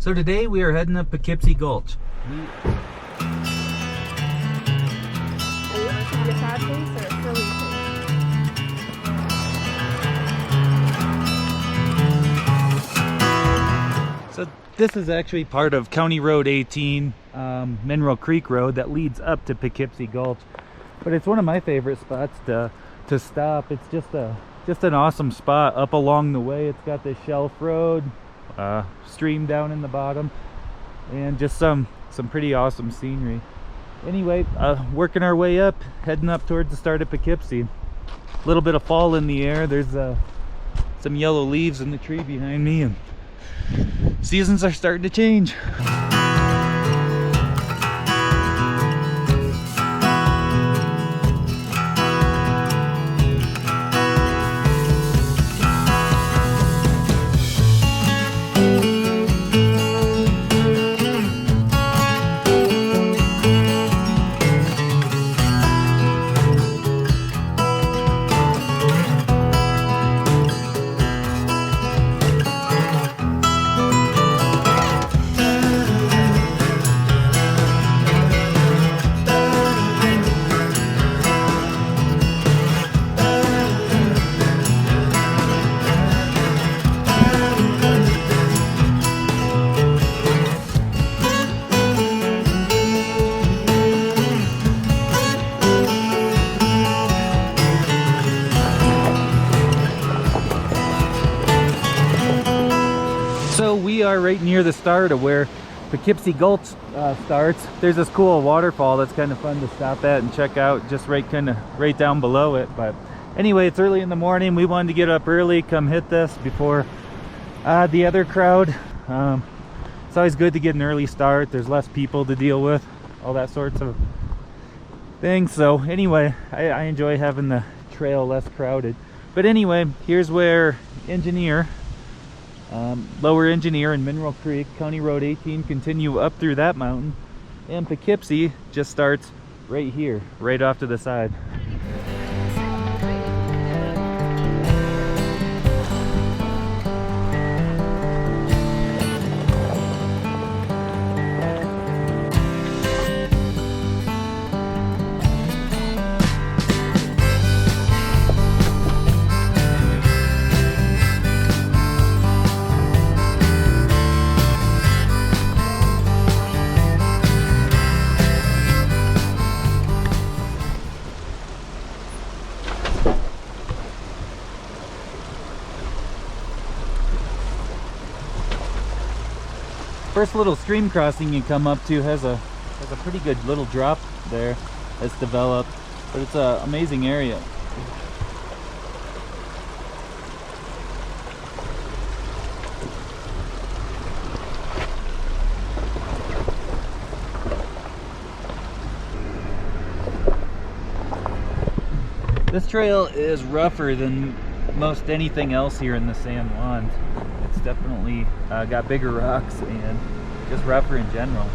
So today we are heading up Poughkeepsie Gulch. So this is actually part of County Road 18, Mineral Creek Road that leads up to Poughkeepsie Gulch. But it's one of my favorite spots to stop. It's just an awesome spot up along the way. It's got this shelf road, stream down in the bottom, and just some pretty awesome scenery. Anyway, working our way up, heading up towards the start of Poughkeepsie. A little bit of fall in the air. There's some yellow leaves in the tree behind me, and seasons are starting to change. So we are right near the start of where Poughkeepsie Gulch starts. There's this cool waterfall that's kind of fun to stop at and check out, just right down below it. But anyway, it's early in the morning. We wanted to get up early, come hit this before the other crowd. It's always good to get an early start. There's less people to deal with, all that sorts of things. So anyway, I enjoy having the trail less crowded. But anyway, here's where Lower Engineer and Mineral Creek, County Road 18, continue up through that mountain, and Poughkeepsie just starts right here, right off to the side. First little stream crossing you come up to has a pretty good little drop there that's developed, but it's an amazing area. This trail is rougher than most anything else here in the San Juan. It's definitely got bigger rocks and just rougher in general.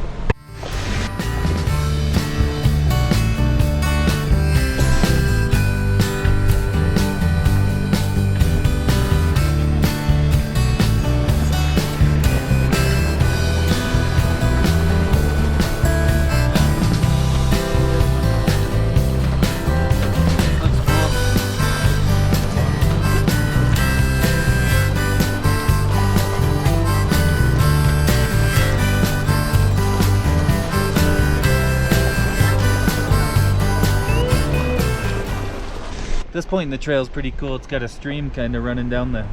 This point in the trail is pretty cool. It's got a stream kind of running down the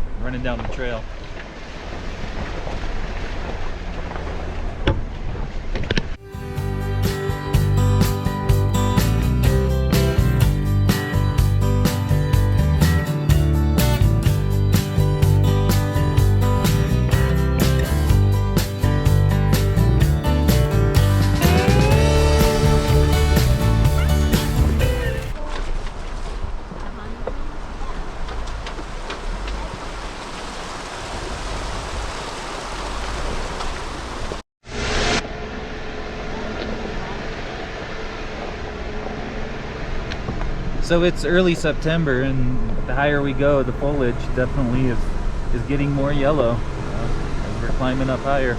trail. So it's early September, and the higher we go, the foliage definitely is getting more yellow as we're climbing up higher.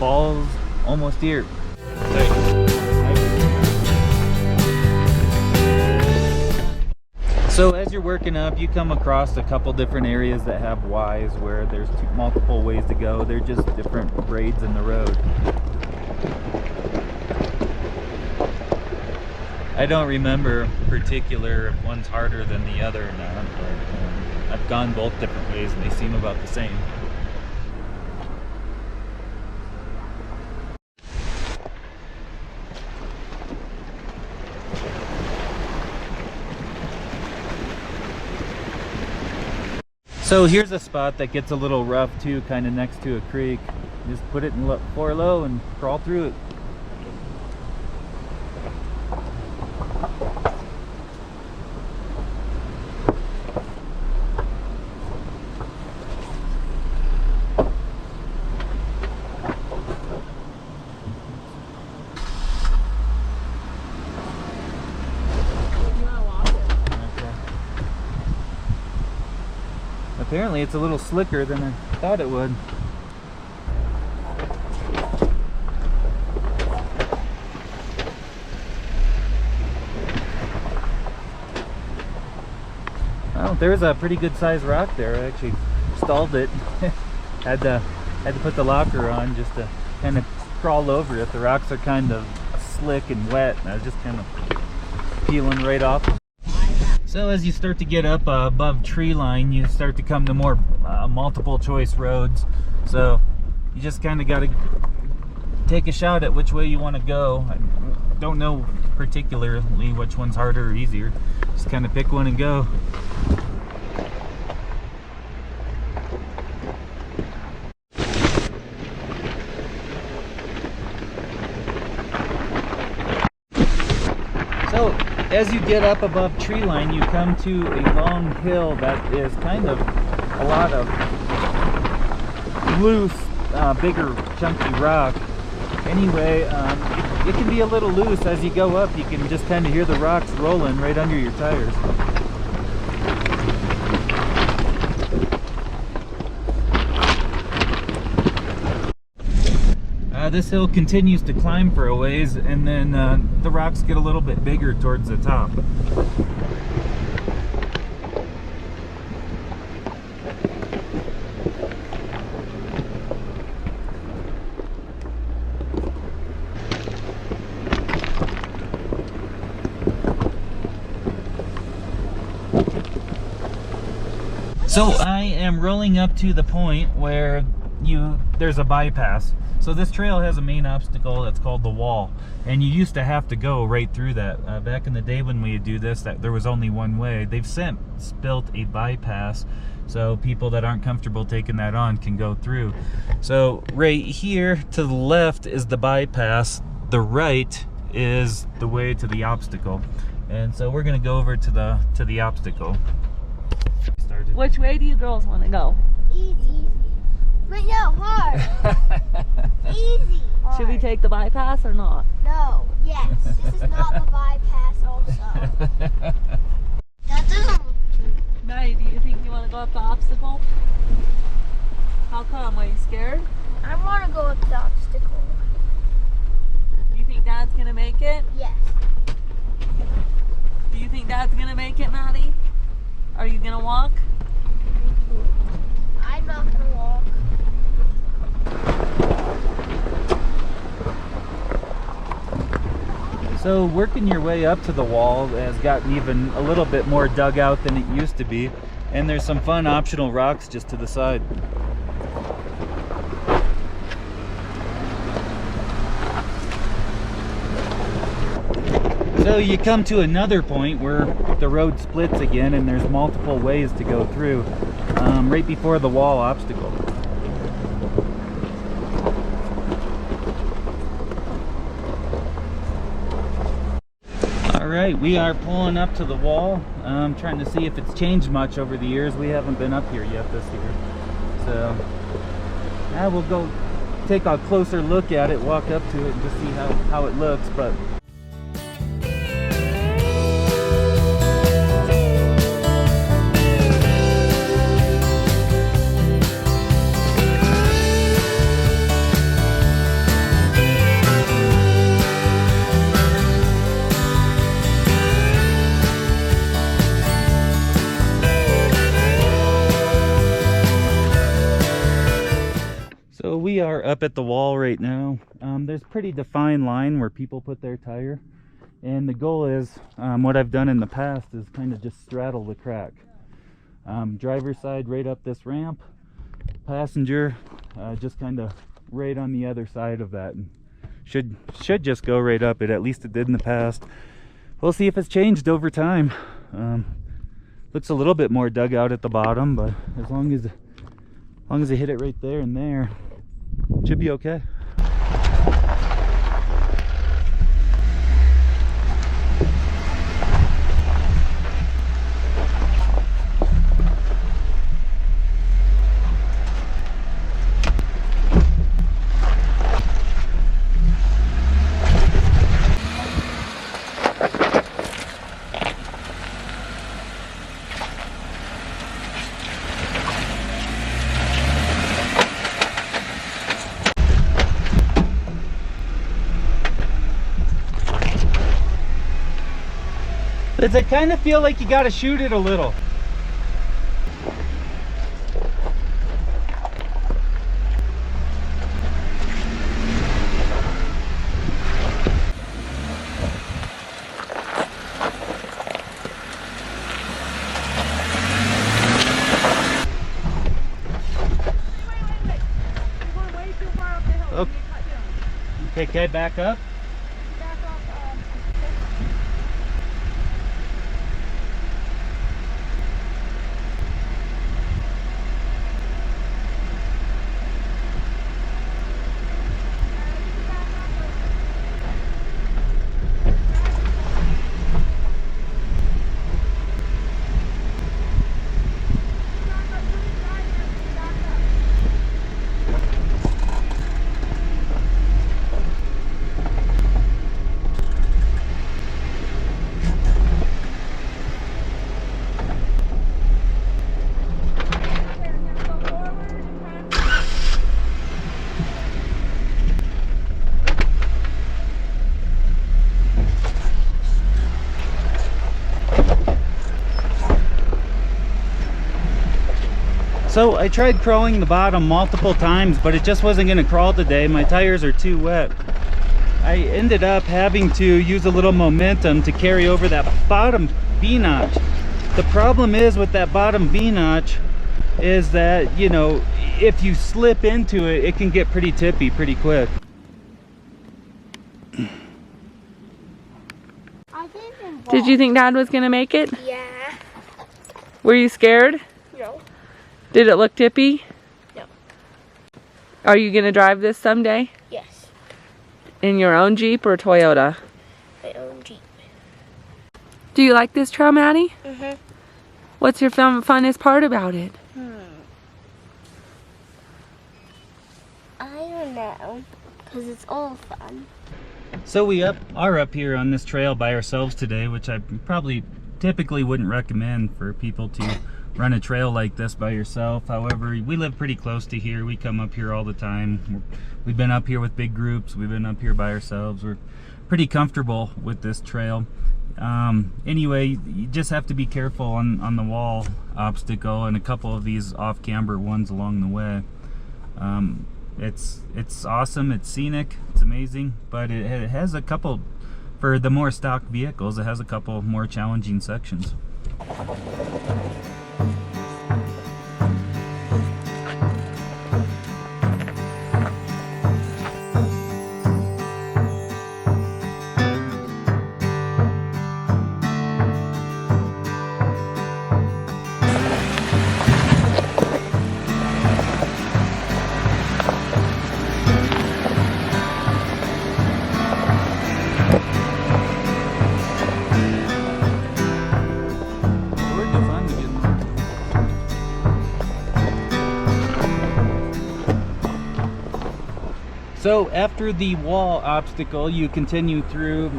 falls almost here. So as you're working up, you come across a couple different areas that have Ys where there's multiple ways to go. They're just different grades in the road. I don't remember particular if one's harder than the other or not, but I've gone both different ways and they seem about the same. So here's a spot that gets a little rough too, kind of next to a creek. Just put it in floor low and crawl through it. Apparently it's a little slicker than I thought it would. Well, there's a pretty good sized rock there. I actually stalled it. had to put the locker on just to kind of crawl over it. The rocks are kind of slick and wet, and I was just kind of peeling right off. So as you start to get up above tree line, you start to come to more multiple choice roads. So you just kind of got to take a shot at which way you want to go. I don't know particularly which one's harder or easier. Just kind of pick one and go. So as you get up above tree line, you come to a long hill that is kind of a lot of loose, bigger, chunky rock. Anyway, it can be a little loose. As you go up, you can just kind of hear the rocks rolling right under your tires. This hill continues to climb for a ways, and then the rocks get a little bit bigger towards the top. So I am rolling up to the point where there's a bypass. So this trail has a main obstacle that's called the wall, and you used to have to go right through that. Back in the day when we would do this, there was only one way. They've since built a bypass, so people that aren't comfortable taking that on can go through. So right here to the left is the bypass, the right is the way to the obstacle, and so we're gonna go over to the obstacle. Which way do you girls want to go? Easy. But no, hard. Easy. Hard. Should we take the bypass or not? No. Yes. This is not the bypass also. That doesn't look too... Maddie, do you think you want to go up the obstacle? How come? Are you scared? I want to go up the obstacle. Do you think Dad's going to make it? Yes. Do you think Dad's going to make it, Maddie? Are you going to walk? I'm not going to walk. So working your way up to the wall has gotten even a little bit more dug out than it used to be, and there's some fun optional rocks just to the side. So you come to another point where the road splits again and there's multiple ways to go through, right before the wall obstacle. Alright, we are pulling up to the wall. I'm trying to see if it's changed much over the years. We haven't been up here yet this year. So now we'll go take a closer look at it, walk up to it and just see how it looks. But So we are up at the wall right now. There's pretty defined line where people put their tire, and the goal is, what I've done in the past is kind of just straddle the crack. Driver's side right up this ramp, passenger just kind of right on the other side of that, and should just go right up it. At least it did in the past. We'll see if it's changed over time. Looks a little bit more dug out at the bottom, but as long as I hit it right there and there, it should be okay. Does it kind of feel like you got to shoot it a little? Okay, back up. So I tried crawling the bottom multiple times, but it just wasn't going to crawl today. My tires are too wet. I ended up having to use a little momentum to carry over that bottom V-notch. The problem is with that bottom V-notch is that, you know, if you slip into it, it can get pretty tippy pretty quick. Did you think Dad was going to make it? Yeah. Were you scared? No. Did it look tippy? No. Are you going to drive this someday? Yes. In your own Jeep or Toyota? My own Jeep. Do you like this trail, Maddie? Mm-hmm. What's your funnest part about it? I don't know. Because it's all fun. So we are up here on this trail by ourselves today, which I probably typically wouldn't recommend for people to run a trail like this by yourself. However, we live pretty close to here. We come up here all the time. We've been up here with big groups. We've been up here by ourselves. We're pretty comfortable with this trail. Anyway, you just have to be careful on the wall obstacle and a couple of these off-camber ones along the way. It's awesome, it's scenic, it's amazing, but it has a couple, for the more stock vehicles, it has a couple more challenging sections. So after the wall obstacle, you continue through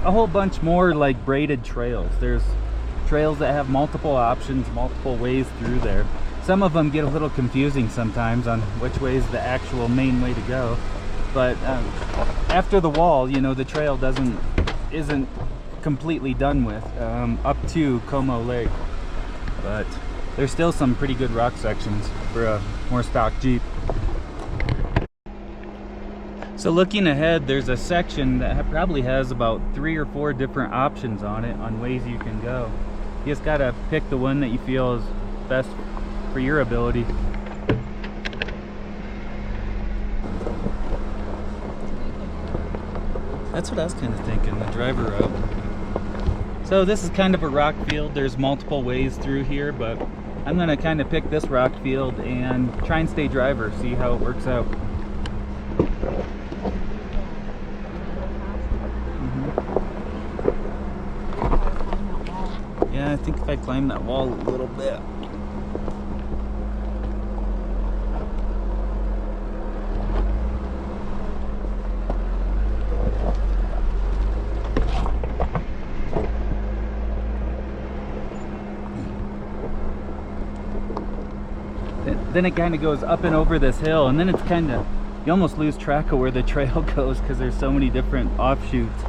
a whole bunch more like braided trails. There's trails that have multiple options, multiple ways through there. Some of them get a little confusing sometimes on which way is the actual main way to go. But after the wall, you know, the trail isn't completely done with up to Como Lake. But there's still some pretty good rock sections for a more stock Jeep. So looking ahead, there's a section that probably has about 3 or 4 different options on it on ways you can go. You just gotta pick the one that you feel is best for your ability. That's what I was kind of thinking, the driver route. So this is kind of a rock field. There's multiple ways through here, but I'm gonna kind of pick this rock field and try and stay driver, see how it works out. Yeah, I think if I climb that wall a little bit. Then it kind of goes up and over this hill, and then it's kind of, you almost lose track of where the trail goes because there's so many different offshoots.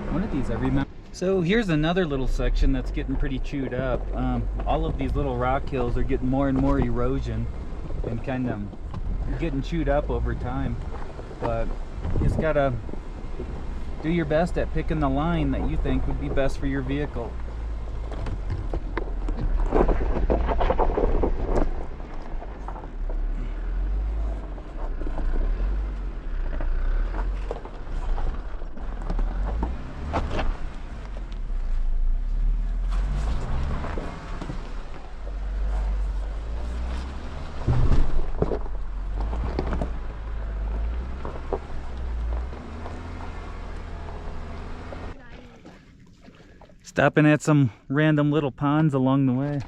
One of these I remember. So here's another little section that's getting pretty chewed up. All of these little rock hills are getting more and more erosion and kind of getting chewed up over time. But you just gotta do your best at picking the line that you think would be best for your vehicle. Stopping at some random little ponds along the way.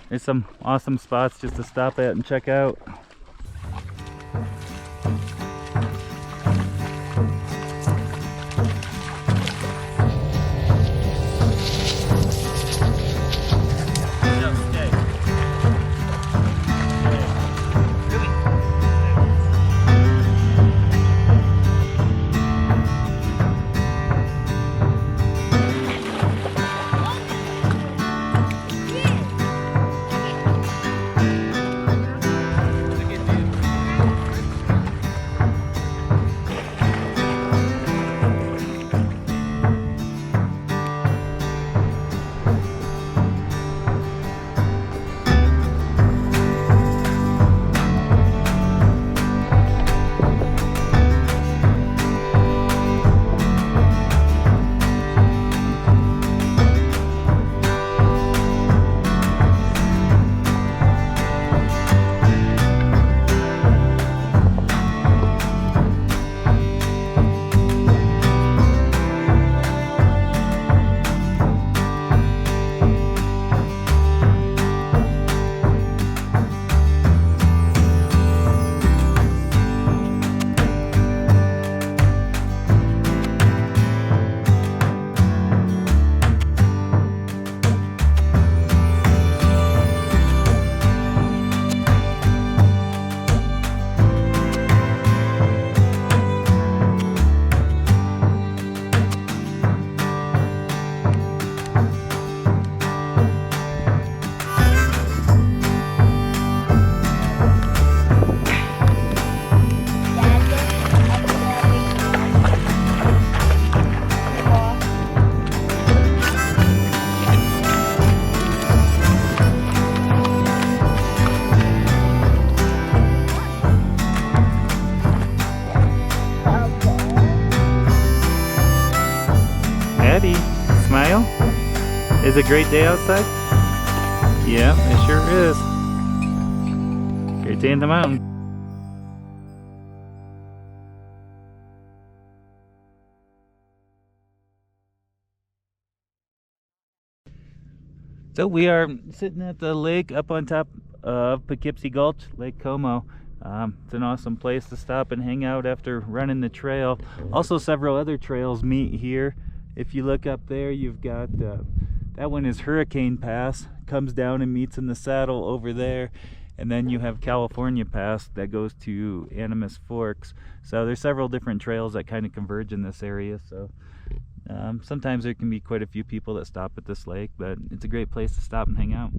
There's some awesome spots just to stop at and check out. Smile? Is it a great day outside? Yeah, it sure is. Great day in the mountain. So we are sitting at the lake up on top of Poughkeepsie Gulch, Lake Como. It's an awesome place to stop and hang out after running the trail. Also several other trails meet here. If you look up there, you've got that one is Hurricane Pass, comes down and meets in the saddle over there, and then you have California Pass that goes to Animas Forks. So there's several different trails that kind of converge in this area. So sometimes there can be quite a few people that stop at this lake, but it's a great place to stop and hang out.